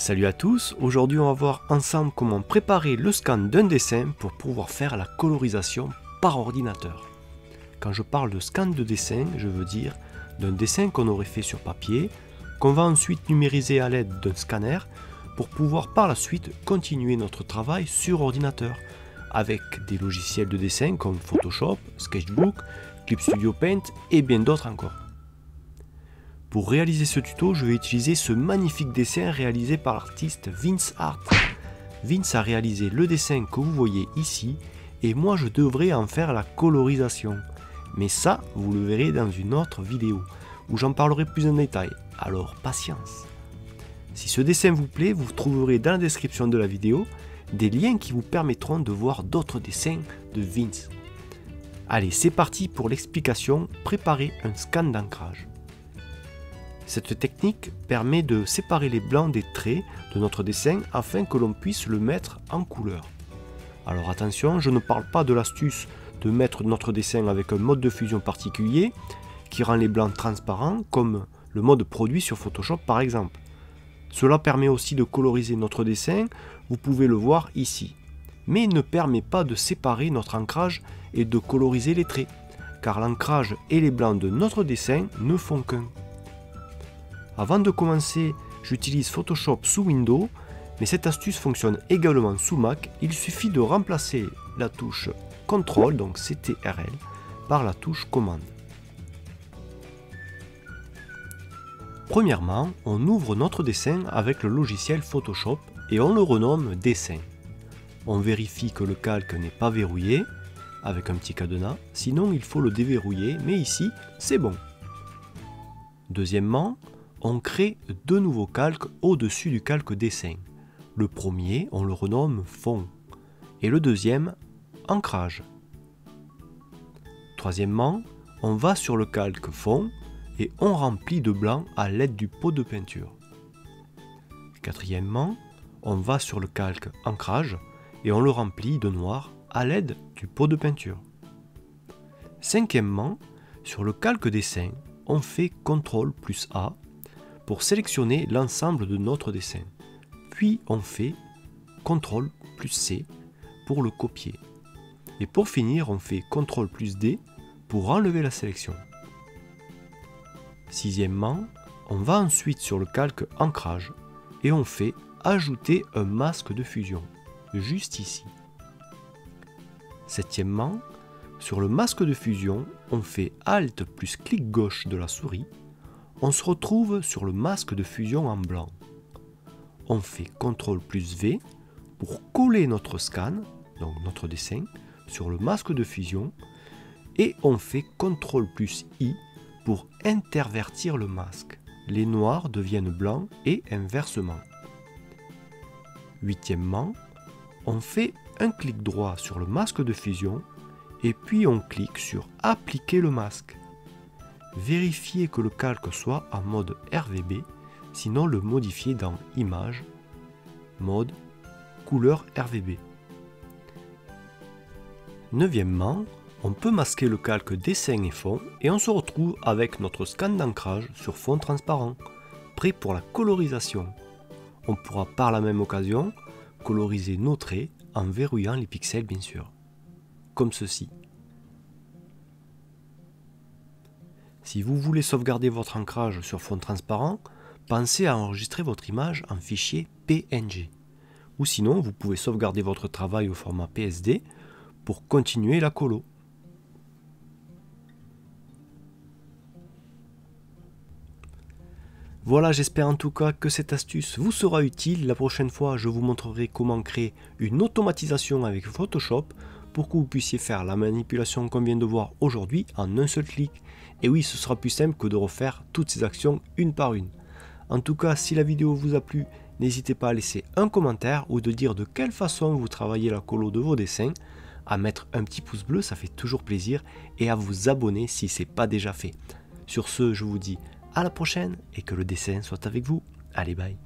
Salut à tous, aujourd'hui on va voir ensemble comment préparer le scan d'un dessin pour pouvoir faire la colorisation par ordinateur. Quand je parle de scan de dessin, je veux dire d'un dessin qu'on aurait fait sur papier, qu'on va ensuite numériser à l'aide d'un scanner pour pouvoir par la suite continuer notre travail sur ordinateur avec des logiciels de dessin comme Photoshop, Sketchbook, Clip Studio Paint et bien d'autres encore. Pour réaliser ce tuto, je vais utiliser ce magnifique dessin réalisé par l'artiste Vince Art. Vince a réalisé le dessin que vous voyez ici et moi je devrais en faire la colorisation. Mais ça, vous le verrez dans une autre vidéo où j'en parlerai plus en détail, alors patience. Si ce dessin vous plaît, vous trouverez dans la description de la vidéo des liens qui vous permettront de voir d'autres dessins de Vince. Allez, c'est parti pour l'explication, préparer un scan d'ancrage. Cette technique permet de séparer les blancs des traits de notre dessin afin que l'on puisse le mettre en couleur. Alors attention, je ne parle pas de l'astuce de mettre notre dessin avec un mode de fusion particulier qui rend les blancs transparents comme le mode produit sur Photoshop par exemple. Cela permet aussi de coloriser notre dessin, vous pouvez le voir ici. Mais il ne permet pas de séparer notre ancrage et de coloriser les traits, car l'ancrage et les blancs de notre dessin ne font qu'un. Avant de commencer, j'utilise Photoshop sous Windows, mais cette astuce fonctionne également sous Mac. Il suffit de remplacer la touche CTRL, donc CTRL, par la touche commande. Premièrement, on ouvre notre dessin avec le logiciel Photoshop et on le renomme dessin. On vérifie que le calque n'est pas verrouillé avec un petit cadenas, sinon il faut le déverrouiller, mais ici c'est bon. Deuxièmement, on crée deux nouveaux calques au-dessus du calque dessin. Le premier, on le renomme fond et le deuxième, ancrage. Troisièmement, on va sur le calque fond et on remplit de blanc à l'aide du pot de peinture. Quatrièmement, on va sur le calque ancrage et on le remplit de noir à l'aide du pot de peinture. Cinquièmement, sur le calque dessin, on fait CTRL plus A pour sélectionner l'ensemble de notre dessin. Puis on fait CTRL plus C pour le copier. Et pour finir, on fait CTRL plus D pour enlever la sélection. Sixièmement, on va ensuite sur le calque ancrage et on fait ajouter un masque de fusion, juste ici. Septièmement, sur le masque de fusion, on fait Alt plus clic gauche de la souris. On se retrouve sur le masque de fusion en blanc. On fait CTRL plus V pour coller notre scan, donc notre dessin, sur le masque de fusion et on fait CTRL plus I pour intervertir le masque. Les noirs deviennent blancs et inversement. Huitièmement, on fait un clic droit sur le masque de fusion et puis on clique sur Appliquer le masque. Vérifiez que le calque soit en mode RVB, sinon le modifiez dans Image, Mode, Couleur RVB. Neuvièmement, on peut masquer le calque dessin et fond et on se retrouve avec notre scan d'ancrage sur fond transparent, prêt pour la colorisation. On pourra par la même occasion coloriser nos traits en verrouillant les pixels bien sûr, comme ceci. Si vous voulez sauvegarder votre ancrage sur fond transparent, pensez à enregistrer votre image en fichier PNG. Ou sinon, vous pouvez sauvegarder votre travail au format PSD pour continuer la colo. Voilà, j'espère en tout cas que cette astuce vous sera utile. La prochaine fois, je vous montrerai comment créer une automatisation avec Photoshop pour que vous puissiez faire la manipulation qu'on vient de voir aujourd'hui en un seul clic. Et oui, ce sera plus simple que de refaire toutes ces actions une par une. En tout cas, si la vidéo vous a plu, n'hésitez pas à laisser un commentaire ou de dire de quelle façon vous travaillez la colo de vos dessins, à mettre un petit pouce bleu, ça fait toujours plaisir, et à vous abonner si ce n'est pas déjà fait. Sur ce, je vous dis à la prochaine et que le dessin soit avec vous. Allez, bye.